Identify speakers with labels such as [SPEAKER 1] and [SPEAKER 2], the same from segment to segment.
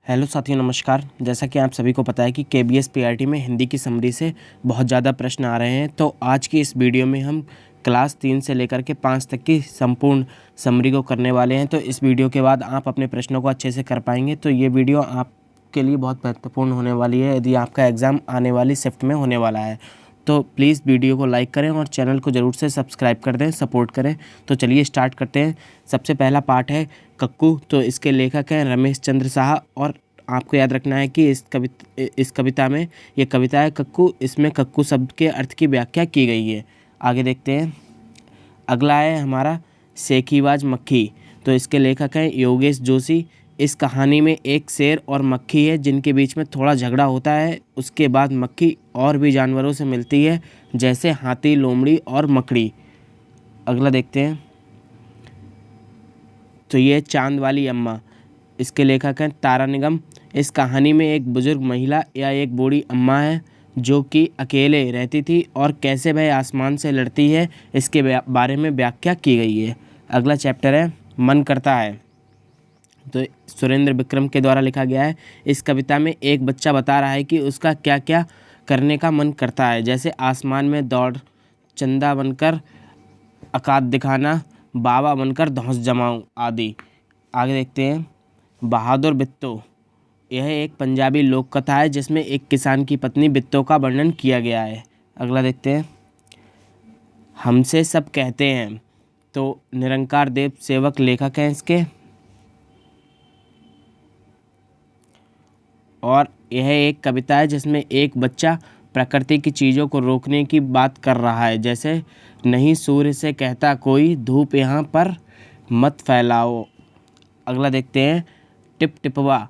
[SPEAKER 1] Hello साथियों, नमस्कार। जैसा कि आप सभी को पता है कि केबीएस पीआरटी में हिंदी की समरी से बहुत ज़्यादा प्रश्न आ रहे हैं। तो आज की इस वीडियो में हम क्लास 3 से लेकर के 5 तक की संपूर्ण समरी को करने वाले हैं। तो इस वीडियो के बाद आप अपने प्रश्नों को अच्छे से कर पाएंगे। तो ये वीडियो आपके लिए बहुत महत्वपूर्ण होने वाली है यदि आपका एग्ज़ाम आने वाली शिफ्ट में होने वाला है। तो प्लीज़ वीडियो को लाइक करें और चैनल को ज़रूर से सब्सक्राइब कर दें, सपोर्ट करें। तो चलिए स्टार्ट करते हैं। सबसे पहला पार्ट है कक्कू। तो इसके लेखक हैं रमेश चंद्र शाह। और आपको याद रखना है कि इस कविता में, ये कविता है कक्कू, इसमें कक्कू शब्द के अर्थ की व्याख्या की गई है। आगे देखते हैं। अगला है हमारा सेखीबाज मक्खी। तो इसके लेखक हैं योगेश जोशी। इस कहानी में एक शेर और मक्खी है जिनके बीच में थोड़ा झगड़ा होता है। उसके बाद मक्खी और भी जानवरों से मिलती है, जैसे हाथी, लोमड़ी और मकड़ी। अगला देखते हैं। तो ये चांद वाली अम्मा। इसके लेखक हैं तारा निगम। इस कहानी में एक बुजुर्ग महिला या एक बूढ़ी अम्मा है जो कि अकेले रहती थी और कैसे वह आसमान से लड़ती है, इसके बारे में व्याख्या की गई है। अगला चैप्टर है मन करता है। तो सुरेंद्र विक्रम के द्वारा लिखा गया है। इस कविता में एक बच्चा बता रहा है कि उसका क्या क्या करने का मन करता है, जैसे आसमान में दौड़, चंदा बनकर औकात दिखाना, बाबा बनकर धौंस जमाऊं आदि। आगे देखते हैं। बहादुर बिट्टो। यह एक पंजाबी लोक कथा है जिसमें एक किसान की पत्नी बिट्टो का वर्णन किया गया है। अगला देखते हैं। हमसे सब कहते हैं। तो निरंकार देव सेवक लेखक हैं इसके। और यह एक कविता है जिसमें एक बच्चा प्रकृति की चीज़ों को रोकने की बात कर रहा है, जैसे नहीं सूर्य से कहता कोई, धूप यहाँ पर मत फैलाओ। अगला देखते हैं। टिप टिपवा।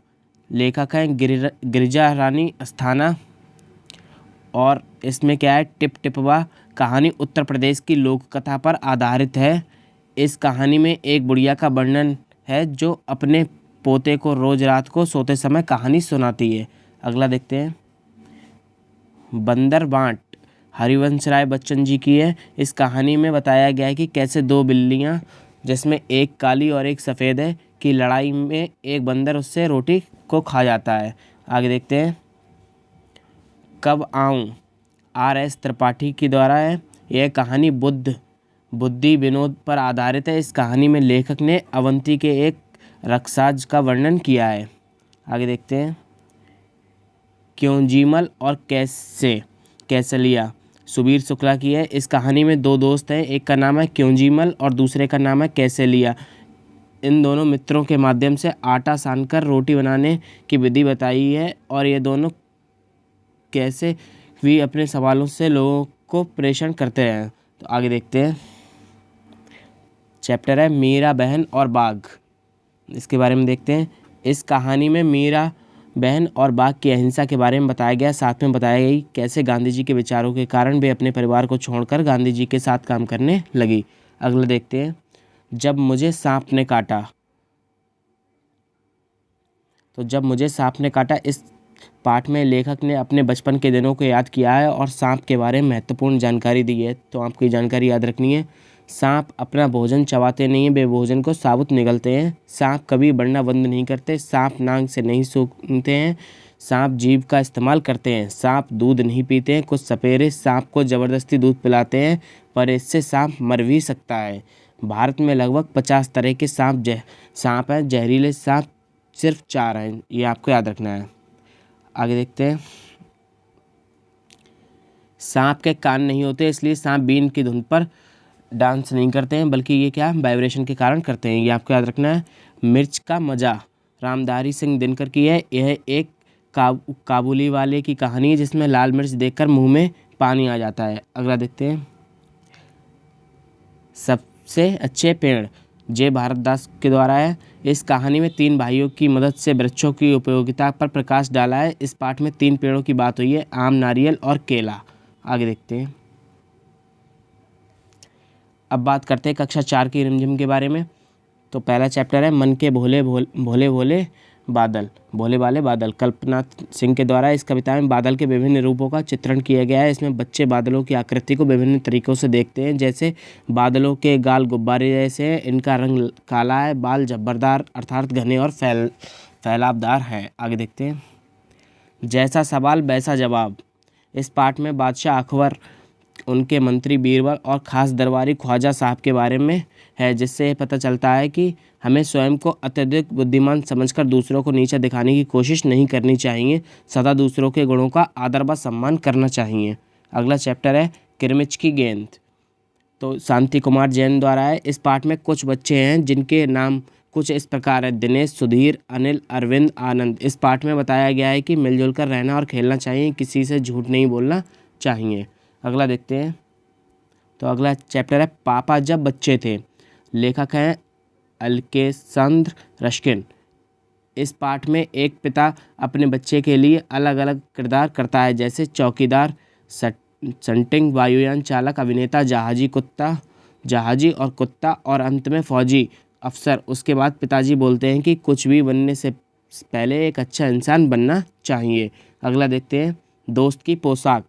[SPEAKER 1] लेखक हैं गिरिजा रानी अस्थाना। और इसमें क्या है, टिप टिपवा कहानी उत्तर प्रदेश की लोक कथा पर आधारित है। इस कहानी में एक बुढ़िया का वर्णन है जो अपने पोते को रोज रात को सोते समय कहानी सुनाती है। अगला देखते हैं। बंदर बांट हरिवंश राय बच्चन जी की है। इस कहानी में बताया गया है कि कैसे दो बिल्लियां, जिसमें एक काली और एक सफ़ेद है, की लड़ाई में एक बंदर उससे रोटी को खा जाता है। आगे देखते हैं। कब आऊँ, R.S. त्रिपाठी के द्वारा है। यह कहानी बुद्धि विनोद पर आधारित है। इस कहानी में लेखक ने अवंती के एक रक्षाज का वर्णन किया है। आगे देखते हैं। क्योंजीमल और कैसलिया सुबीर शुक्ला की है। इस कहानी में दो दोस्त हैं, एक का नाम है क्योंजीमल और दूसरे का नाम है कैसलिया। इन दोनों मित्रों के माध्यम से आटा सानकर रोटी बनाने की विधि बताई है और ये दोनों कैसे भी अपने सवालों से लोगों को परेशान करते हैं। तो आगे देखते हैं। चैप्टर है मीरा बहन और बाघ। इसके बारे में देखते हैं। इस कहानी में मीरा बहन और बाघ की अहिंसा के बारे में बताया गया। साथ में बताया गई कैसे गांधी जी के विचारों के कारण वे अपने परिवार को छोड़कर गांधी जी के साथ काम करने लगी। अगला देखते हैं। जब मुझे सांप ने काटा। तो जब मुझे सांप ने काटा, इस पाठ में लेखक ने अपने बचपन के दिनों को याद किया है और सांप के बारे में महत्वपूर्ण जानकारी दी है। तो आपको ये जानकारी याद रखनी है। सांप अपना भोजन चबाते नहीं, वे भोजन को साबुत निगलते हैं। सांप कभी बढ़ना बंद नहीं करते। सांप नाक से नहीं सूंघते हैं। सांप जीभ का इस्तेमाल करते हैं। सांप दूध नहीं पीते हैं। कुछ सपेरे सांप को ज़बरदस्ती दूध पिलाते हैं, पर इससे सांप मर भी सकता है। भारत में लगभग 50 तरह के सांप हैं। जहरीले सांप सिर्फ 4 हैं। ये आपको याद रखना है। आगे देखते हैं। सांप के कान नहीं होते, इसलिए सांप बीन की धुन पर डांस नहीं करते हैं, बल्कि ये क्या, वाइब्रेशन के कारण करते हैं। ये आपको याद रखना है। मिर्च का मज़ा रामधारी सिंह दिनकर की है। यह एक काबुली वाले की कहानी है जिसमें लाल मिर्च देखकर मुंह में पानी आ जाता है। अगला देखते हैं। सबसे अच्छे पेड़ जे भारत दास के द्वारा है। इस कहानी में 3 भाइयों की मदद से वृक्षों की उपयोगिता पर प्रकाश डाला है। इस पाठ में 3 पेड़ों की बात हुई है, आम, नारियल और केला। आगे देखते हैं। अब बात करते हैं कक्षा 4 की रिमझिम के बारे में। तो पहला चैप्टर है मन के भोले भोले बादल, भोले वाले बादल। कल्पना सिंह के द्वारा इस कविता में बादल के विभिन्न रूपों का चित्रण किया गया है। इसमें बच्चे बादलों की आकृति को विभिन्न तरीकों से देखते हैं, जैसे बादलों के गाल गुब्बारे जैसे हैं, इनका रंग काला है, बाल जब्बरदार अर्थात घने और फैलावदार है। आगे देखते हैं। जैसा सवाल वैसा जवाब। इस पाठ में बादशाह अकबर, उनके मंत्री बीरबल और ख़ास दरबारी ख्वाजा साहब के बारे में है, जिससे यह पता चलता है कि हमें स्वयं को अत्यधिक बुद्धिमान समझकर दूसरों को नीचा दिखाने की कोशिश नहीं करनी चाहिए, सदा दूसरों के गुणों का आदर व सम्मान करना चाहिए। अगला चैप्टर है किरमिच की गेंद। तो शांति कुमार जैन द्वारा है। इस पाठ में कुछ बच्चे हैं जिनके नाम कुछ इस प्रकार है: दिनेश, सुधीर, अनिल, अरविंद, आनंद। इस पाठ में बताया गया है कि मिलजुल कर रहना और खेलना चाहिए, किसी से झूठ नहीं बोलना चाहिए। अगला देखते हैं। तो अगला चैप्टर है पापा जब बच्चे थे। लेखक हैं अल्केसंद्र रश्किन। इस पाठ में एक पिता अपने बच्चे के लिए अलग अलग किरदार करता है, जैसे चौकीदार, सटिंग, वायुयान चालक, अभिनेता, जहाजी और कुत्ता, और अंत में फौजी अफसर। उसके बाद पिताजी बोलते हैं कि कुछ भी बनने से पहले एक अच्छा इंसान बनना चाहिए। अगला देखते हैं दोस्त की पोशाक।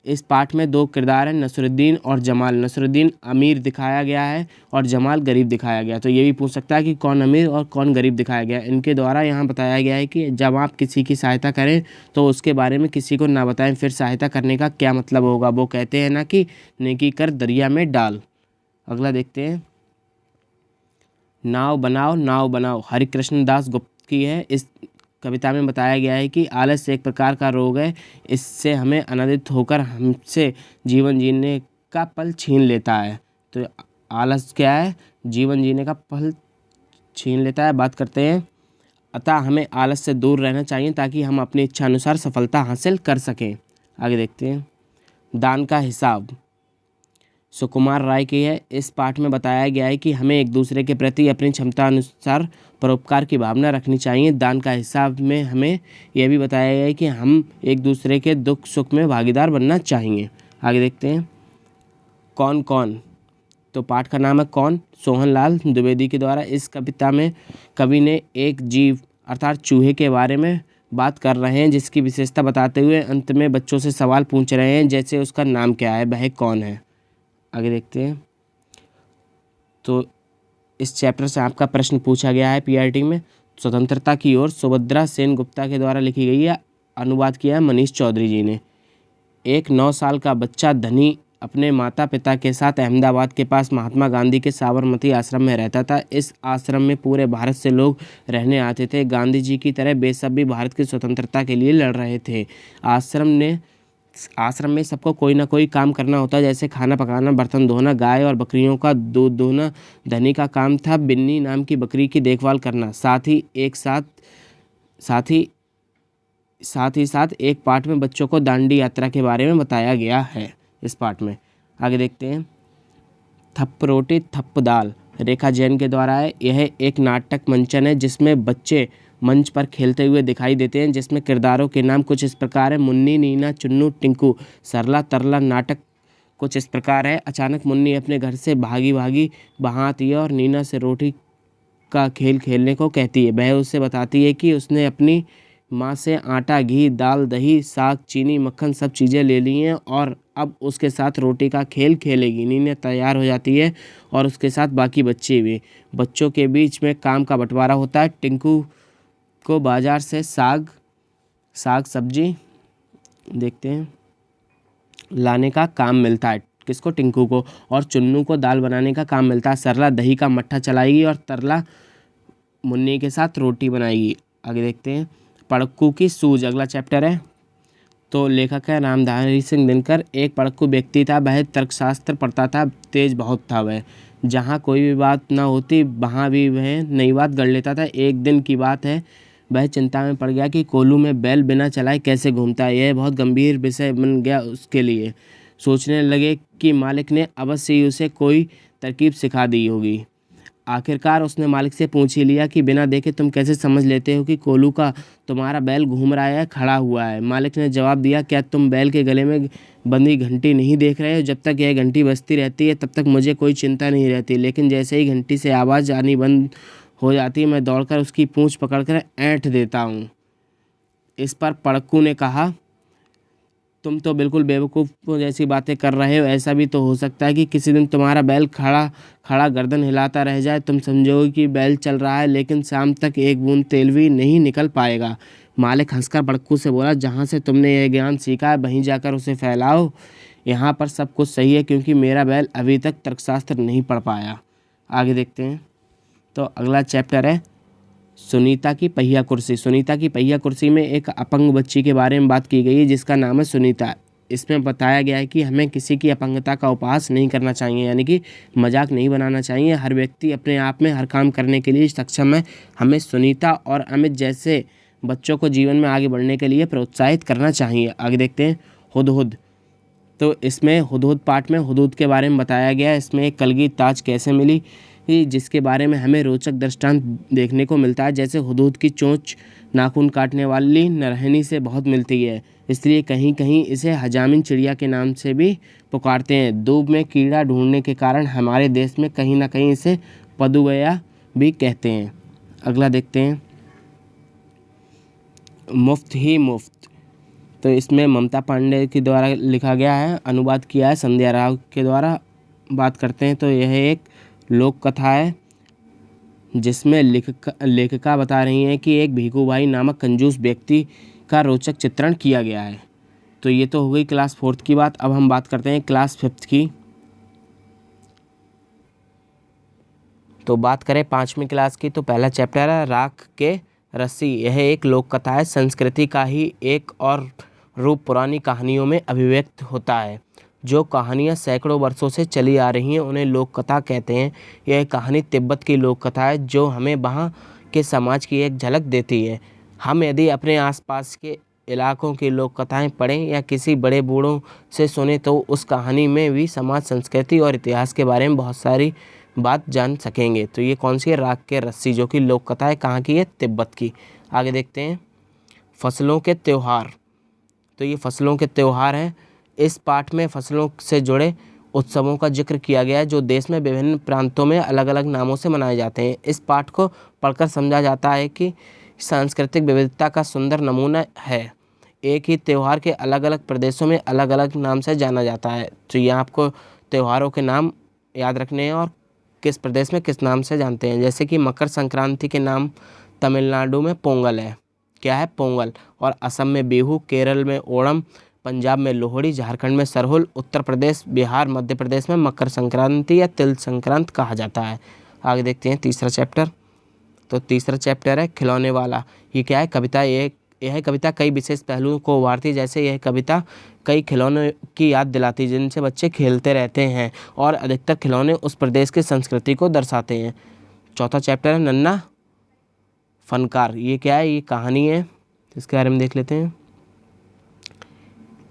[SPEAKER 1] इस पाठ में दो किरदार हैं, नसरुद्दीन और जमाल। नसरुद्दीन अमीर दिखाया गया है और जमाल गरीब दिखाया गया। तो ये भी पूछ सकता है कि कौन अमीर और कौन गरीब दिखाया गया है। इनके द्वारा यहाँ बताया गया है कि जब आप किसी की सहायता करें तो उसके बारे में किसी को ना बताएं, फिर सहायता करने का क्या मतलब होगा। वो कहते हैं ना कि नेकी कर दरिया में डाल। अगला देखते हैं। नाव बनाओ हरिकृष्ण दास गुप्त की है। इस कविता में बताया गया है कि आलस्य एक प्रकार का रोग है, इससे हमें अनधिक होकर हमसे जीवन जीने का पल छीन लेता है। तो आलस क्या है? जीवन जीने का पल छीन लेता है। बात करते हैं। अतः हमें आलस से दूर रहना चाहिए ताकि हम अपनी इच्छा अनुसार सफलता हासिल कर सकें। आगे देखते हैं। दान का हिसाब सुकुमार राय की है। इस पाठ में बताया गया है कि हमें एक दूसरे के प्रति अपनी क्षमता अनुसार परोपकार की भावना रखनी चाहिए। दान का हिसाब में हमें यह भी बताया गया है कि हम एक दूसरे के दुख सुख में भागीदार बनना चाहिए। आगे देखते हैं। कौन कौन। तो पाठ का नाम है कौन, सोहनलाल द्विवेदी के द्वारा। इस कविता में कवि ने एक जीव अर्थात चूहे के बारे में बात कर रहे हैं, जिसकी विशेषता बताते हुए अंत में बच्चों से सवाल पूछ रहे हैं, जैसे उसका नाम क्या है, वह कौन है। आगे देखते हैं। तो इस चैप्टर से आपका प्रश्न पूछा गया है पीआरटी में। स्वतंत्रता की ओर सुभद्रा सेन गुप्ता के द्वारा लिखी गई है। अनुवाद किया है मनीष चौधरी जी ने। एक 9 साल का बच्चा धनी अपने माता पिता के साथ अहमदाबाद के पास महात्मा गांधी के साबरमती आश्रम में रहता था। इस आश्रम में पूरे भारत से लोग रहने आते थे। गांधी जी की तरह वे सब भी भारत की स्वतंत्रता के लिए लड़ रहे थे। आश्रम में सबको कोई ना कोई काम करना होता है, जैसे खाना पकाना, बर्तन धोना, गाय और बकरियों का दूध दोहना। धनी का काम था बिन्नी नाम की बकरी की देखभाल करना। साथ ही साथ एक पाठ में बच्चों को दांडी यात्रा के बारे में बताया गया है इस पाठ में। आगे देखते हैं। थप्प रोटी थप्प दाल रेखा जैन के द्वारा है। यह एक नाटक मंचन है जिसमें बच्चे मंच पर खेलते हुए दिखाई देते हैं, जिसमें किरदारों के नाम कुछ इस प्रकार है: मुन्नी, नीना, चुन्नू, टिंकू। सरला तरला नाटक कुछ इस प्रकार है: अचानक मुन्नी अपने घर से भागी वहाँ आती है और नीना से रोटी का खेल खेलने को कहती है। वह उससे बताती है कि उसने अपनी माँ से आटा, घी, दाल, दही, साग, चीनी, मक्खन सब चीज़ें ले ली हैं और अब उसके साथ रोटी का खेल खेलेगी। नीना तैयार हो जाती है और उसके साथ बाकी बच्चे भी। बच्चों के बीच में काम का बंटवारा होता है। टिंकू को बाजार से साग सब्जी देखते हैं लाने का काम मिलता है। किसको? टिंकू को। और चुन्नू को दाल बनाने का काम मिलता है। सरला दही का मट्ठा चलाएगी और तरला मुन्नी के साथ रोटी बनाएगी। आगे देखते हैं। पड़क्कू की सूझ अगला चैप्टर है। तो लेखक है रामधारी सिंह दिनकर। एक पड़क्कू व्यक्ति था, वह तर्कशास्त्र पढ़ता था, तेज बहुत था वह। जहाँ कोई भी बात ना होती वहाँ भी वह नई बात गढ़ लेता था। एक दिन की बात है, वह चिंता में पड़ गया कि कोल्हू में बैल बिना चलाए कैसे घूमता है। यह बहुत गंभीर विषय बन गया उसके लिए। सोचने लगे कि मालिक ने अवश्य ही उसे कोई तरकीब सिखा दी होगी। आखिरकार उसने मालिक से पूछ ही लिया कि बिना देखे तुम कैसे समझ लेते हो कि कोल्हू का तुम्हारा बैल घूम रहा है, खड़ा हुआ है। मालिक ने जवाब दिया, क्या तुम बैल के गले में बंधी घंटी नहीं देख रहे हो? जब तक यह घंटी बजती रहती है तब तक मुझे कोई चिंता नहीं रहती, लेकिन जैसे ही घंटी से आवाज़ आनी बंद हो जाती है मैं दौड़कर उसकी पूँछ पकड़कर ऐंठ देता हूँ। इस पर पड़क्कू ने कहा, तुम तो बिल्कुल बेवकूफ़ जैसी बातें कर रहे हो। ऐसा भी तो हो सकता है कि किसी दिन तुम्हारा बैल खड़ा खड़ा गर्दन हिलाता रह जाए। तुम समझोगे कि बैल चल रहा है, लेकिन शाम तक एक बूंद तेल भी नहीं निकल पाएगा। मालिक हंसकर बड़कू से बोला, जहाँ से तुमने यह ज्ञान सीखा है वहीं जाकर उसे फैलाओ। यहाँ पर सब कुछ सही है, क्योंकि मेरा बैल अभी तक तर्कशास्त्र नहीं पढ़ पाया। आगे देखते हैं। तो अगला चैप्टर है सुनीता की पहिया कुर्सी। सुनीता की पहिया कुर्सी में एक अपंग बच्ची के बारे में बात की गई है, जिसका नाम है सुनीता। इसमें बताया गया है कि हमें किसी की अपंगता का उपहास नहीं करना चाहिए, यानी कि मजाक नहीं बनाना चाहिए। हर व्यक्ति अपने आप में हर काम करने के लिए सक्षम है। हमें सुनीता और अमित जैसे बच्चों को जीवन में आगे बढ़ने के लिए प्रोत्साहित करना चाहिए। आगे देखते हैं। हुदहुद। तो इसमें हुदहुद पाठ में हुदहुद के बारे में बताया गया है। इसमें एक कलगी ताज कैसे मिली, जिसके बारे में हमें रोचक दृष्टांत देखने को मिलता है। जैसे हुदहुद की चोंच नाखून काटने वाली नरहनी से बहुत मिलती है, इसलिए कहीं कहीं इसे हजामिन चिड़िया के नाम से भी पुकारते हैं। दूब में कीड़ा ढूंढने के कारण हमारे देश में कहीं ना कहीं इसे पदुगया भी कहते हैं। अगला देखते हैं। मुफ्त ही मुफ्त। तो इसमें ममता पांडे के द्वारा लिखा गया है, अनुवाद किया है संध्या राव के द्वारा। बात करते हैं तो यह एक लोक कथा है, जिसमें लेखिका बता रही हैं कि एक भीखू भाई नामक कंजूस व्यक्ति का रोचक चित्रण किया गया है। तो ये तो हो गई क्लास 4th की बात। अब हम बात करते हैं क्लास 5th की। तो बात करें 5वीं क्लास की, तो पहला चैप्टर है राख के रस्सी। यह एक लोक कथा है। संस्कृति का ही एक और रूप पुरानी कहानियों में अभिव्यक्त होता है। जो कहानियाँ सैकड़ों वर्षों से चली आ रही हैं उन्हें लोक कथा कहते हैं। यह कहानी तिब्बत की लोक कथा है, जो हमें वहाँ के समाज की एक झलक देती है। हम यदि अपने आसपास के इलाकों की लोक कथाएँ पढ़ें या किसी बड़े बूढ़ों से सुने, तो उस कहानी में भी समाज, संस्कृति और इतिहास के बारे में बहुत सारी बात जान सकेंगे। तो ये कौन सी है? राख के रस्सी, जो कि लोक कथा है। कहाँ की है? तिब्बत की। आगे देखते हैं। फसलों के त्यौहार। तो ये फसलों के त्यौहार हैं। इस पाठ में फसलों से जुड़े उत्सवों का जिक्र किया गया है, जो देश में विभिन्न प्रांतों में अलग अलग नामों से मनाए जाते हैं। इस पाठ को पढ़कर समझा जाता है कि सांस्कृतिक विविधता का सुंदर नमूना है। एक ही त्यौहार के अलग अलग प्रदेशों में अलग अलग नाम से जाना जाता है। तो ये आपको त्योहारों के नाम याद रखने हैं और किस प्रदेश में किस नाम से जानते हैं। जैसे कि मकर संक्रांति के नाम तमिलनाडु में पोंगल है। क्या है? पोंगल। और असम में बिहू, केरल में ओणम, पंजाब में लोहड़ी, झारखंड में सरहुल, उत्तर प्रदेश, बिहार, मध्य प्रदेश में मकर संक्रांति या तिल संक्रांत कहा जाता है। आगे देखते हैं तीसरा चैप्टर। तो तीसरा चैप्टर है खिलौने वाला। ये क्या है? कविता। यह कविता कई विशेष पहलुओं को उभारती। जैसे यह कविता कई खिलौनों की याद दिलाती, जिनसे बच्चे खेलते रहते हैं, और अधिकतर खिलौने उस प्रदेश की संस्कृति को दर्शाते हैं। चौथा चैप्टर है नन्हा फनकार। ये क्या है? ये कहानी है, इसके बारे में देख लेते हैं।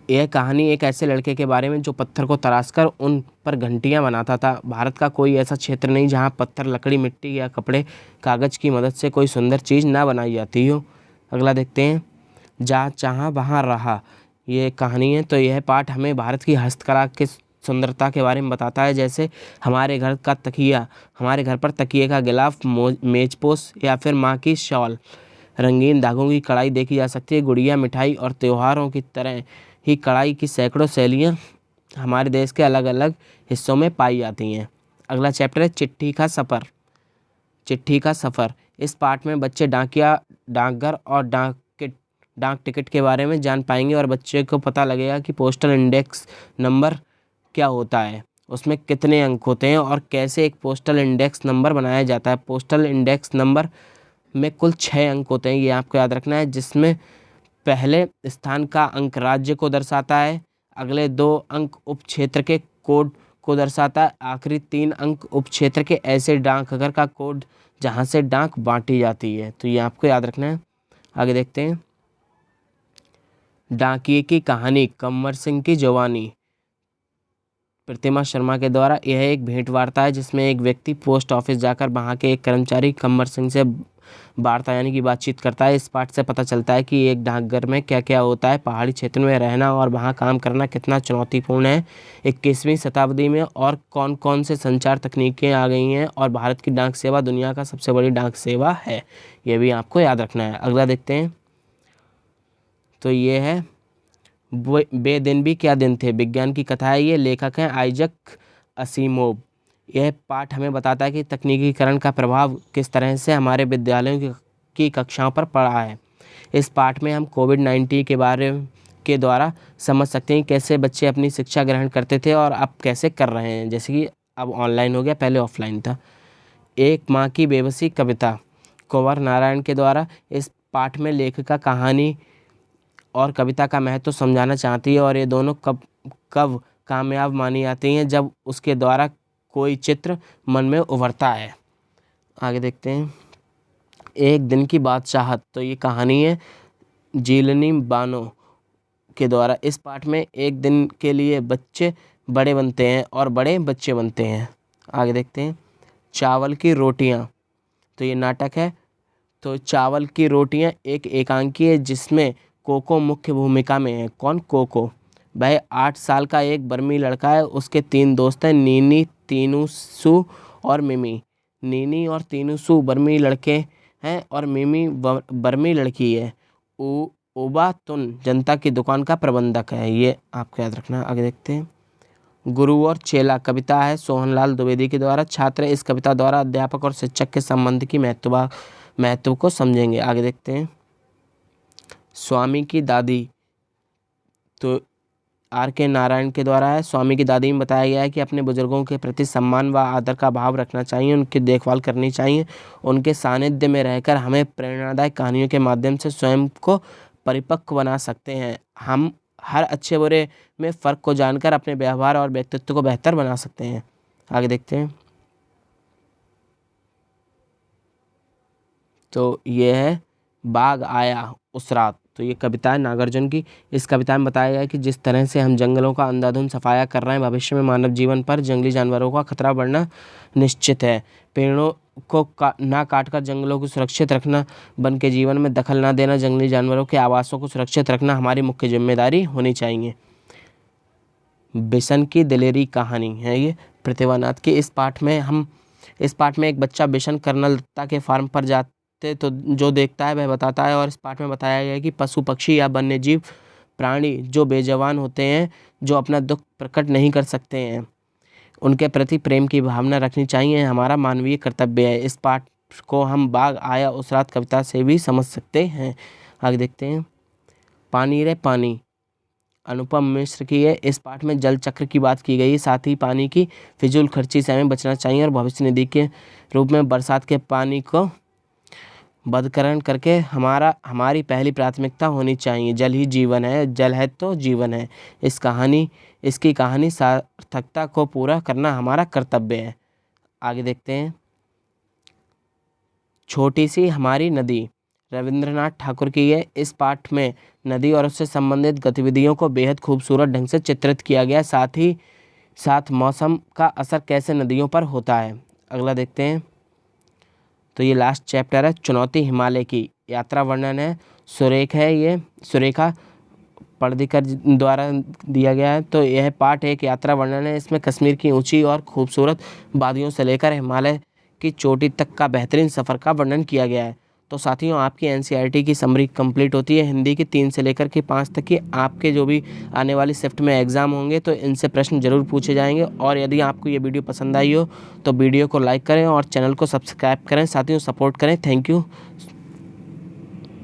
[SPEAKER 1] यह कहानी एक ऐसे लड़के के बारे में जो पत्थर को तराशकर उन पर घंटियां बनाता था। भारत का कोई ऐसा क्षेत्र नहीं जहां पत्थर, लकड़ी, मिट्टी या कपड़े, कागज़ की मदद से कोई सुंदर चीज़ ना बनाई जाती हो। अगला देखते हैं। जहाँ चाहा वहाँ रहा। ये कहानी है। तो यह पाठ हमें भारत की हस्तकला के सुंदरता के बारे में बताता है। जैसे हमारे घर का तकिया, हमारे घर पर तकिए का गिलाफ, मेजपोश या फिर माँ की शॉल, रंगीन धागों की कढ़ाई देखी जा सकती है। गुड़िया, मिठाई और त्योहारों की तरह ही कढ़ाई की सैकड़ों शैलियाँ हमारे देश के अलग अलग हिस्सों में पाई जाती हैं। अगला चैप्टर है चिट्ठी का सफ़र। चिट्ठी का सफ़र। इस पाठ में बच्चे डाकिया, डाकघर और डाक टिकट के बारे में जान पाएंगे, और बच्चे को पता लगेगा कि पोस्टल इंडेक्स नंबर क्या होता है, उसमें कितने अंक होते हैं, और कैसे एक पोस्टल इंडेक्स नंबर बनाया जाता है। पोस्टल इंडेक्स नंबर में कुल 6 अंक होते हैं, ये आपको याद रखना है। जिसमें पहले स्थान का अंक राज्य को दर्शाता है, अगले 2 अंक उप क्षेत्र के कोड को दर्शाता है, आखिरी 3 अंक उप क्षेत्र के ऐसे डाकघर का कोड जहाँ से डाक बांटी जाती है। तो ये आपको याद रखना है। आगे देखते हैं। डाकिए की कहानी, कंवर सिंह की जवानी। प्रतिमा शर्मा के द्वारा यह एक भेंट वार्ता है, जिसमें एक व्यक्ति पोस्ट ऑफिस जाकर वहाँ के एक कर्मचारी कंवर सिंह से वार्ता यानी कि बातचीत करता है। इस पाठ से पता चलता है कि एक डाकघर में क्या क्या होता है, पहाड़ी क्षेत्र में रहना और वहाँ काम करना कितना चुनौतीपूर्ण है 21वीं शताब्दी में, और कौन कौन से संचार तकनीकें आ गई हैं, और भारत की डाक सेवा दुनिया का सबसे बड़ी डाक सेवा है। ये भी आपको याद रखना है। अगला देखते हैं। तो ये है वे दिन भी क्या दिन थे, विज्ञान की कथा है ये। लेखक हैं आइजक असीमोव। यह पाठ हमें बताता है कि तकनीकीकरण का प्रभाव किस तरह से हमारे विद्यालयों की कक्षाओं पर पड़ा है। इस पाठ में हम कोविड-19 के बारे के द्वारा समझ सकते हैं कैसे बच्चे अपनी शिक्षा ग्रहण करते थे और अब कैसे कर रहे हैं। जैसे कि अब ऑनलाइन हो गया, पहले ऑफलाइन था। एक माँ की बेबसी कविता कुंवर नारायण के द्वारा। इस पाठ में लेखिका कहानी और कविता का महत्व समझाना चाहती है और ये दोनों कब कामयाब मानी जाती हैं, जब उसके द्वारा कोई चित्र मन में उभरता है। आगे देखते हैं। एक दिन की बादशाहत, तो ये कहानी है जीलनी बानो के द्वारा। इस पाठ में एक दिन के लिए बच्चे बड़े बनते हैं और बड़े बच्चे बनते हैं। आगे देखते हैं। चावल की रोटियां, तो ये नाटक है। तो चावल की रोटियां एक एकांकी है जिसमें कोको मुख्य भूमिका में है। कौन? कोको। वह 8 साल का एक बर्मी लड़का है। उसके 3 दोस्त हैं, नीनी, तीनूसू और मिमी। नीनी और तीनूसू बर्मी लड़के हैं और मिमी बर्मी लड़की है। उबा तुन जनता की दुकान का प्रबंधक है। ये आपको याद रखना। आगे देखते हैं। गुरु और चेला कविता है सोहनलाल द्विवेदी के द्वारा। छात्र इस कविता द्वारा अध्यापक और शिक्षक के संबंध की महत्व को समझेंगे। आगे देखते हैं। स्वामी की दादी, तो R.K. नारायण के द्वारा है। स्वामी की दादी में बताया गया है कि अपने बुजुर्गों के प्रति सम्मान व आदर का भाव रखना चाहिए, उनकी देखभाल करनी चाहिए। उनके सानिध्य में रहकर हमें प्रेरणादायक कहानियों के माध्यम से स्वयं को परिपक्व बना सकते हैं। हम हर अच्छे बुरे में फ़र्क को जानकर अपने व्यवहार और व्यक्तित्व को बेहतर बना सकते हैं। आगे देखते हैं। तो ये है बाघ आया उस रात, तो ये कविता है नागार्जुन की। इस कविता में बताया गया है कि जिस तरह से हम जंगलों का अंधाधुंध सफाया कर रहे हैं, भविष्य में मानव जीवन पर जंगली जानवरों का खतरा बढ़ना निश्चित है। पेड़ों को ना काटकर जंगलों को सुरक्षित रखना, वन के जीवन में दखल ना देना, जंगली जानवरों के आवासों को सुरक्षित रखना हमारी मुख्य जिम्मेदारी होनी चाहिए। बिशन की दिलेरी कहानी है ये प्रतिभानाथ की। इस पाठ में एक बच्चा बिशन कर्नल दत्ता के फार्म पर तो जो देखता है वह बताता है। और इस पाठ में बताया गया है कि पशु पक्षी या वन्य जीव प्राणी जो बेजवान होते हैं, जो अपना दुख प्रकट नहीं कर सकते हैं, उनके प्रति प्रेम की भावना रखनी चाहिए, हमारा मानवीय कर्तव्य है। इस पाठ को हम बाघ आया उस रात कविता से भी समझ सकते हैं। आगे देखते हैं। पानी रे पानी अनुपम मिश्र की है। इस पाठ में जल चक्र की बात की गई, साथ ही पानी की फिजूल खर्ची से हमें बचना चाहिए और भविष्य निधि के रूप में बरसात के पानी को बदकरण करके हमारी पहली प्राथमिकता होनी चाहिए। जल ही जीवन है, जल है तो जीवन है। इसकी कहानी सार्थकता को पूरा करना हमारा कर्तव्य है। आगे देखते हैं। छोटी सी हमारी नदी रविंद्रनाथ ठाकुर की है। इस पाठ में नदी और उससे संबंधित गतिविधियों को बेहद खूबसूरत ढंग से चित्रित किया गया, साथ ही साथ मौसम का असर कैसे नदियों पर होता है। अगला देखते हैं। तो ये लास्ट चैप्टर है चुनौती हिमालय की, यात्रा वर्णन है। सुरेखा पढ़कर द्वारा दिया गया है। तो यह पाठ एक यात्रा वर्णन है। इसमें कश्मीर की ऊंची और खूबसूरत वादियों से लेकर हिमालय की चोटी तक का बेहतरीन सफ़र का वर्णन किया गया है। तो साथियों, आपकी NCERT की समरी कंप्लीट होती है। हिंदी की 3 से लेकर के 5 तक की आपके जो भी आने वाली शिफ्ट में एग्ज़ाम होंगे तो इनसे प्रश्न जरूर पूछे जाएंगे। और यदि आपको ये वीडियो पसंद आई हो तो वीडियो को लाइक करें और चैनल को सब्सक्राइब करें। साथियों, सपोर्ट करें। Thank you.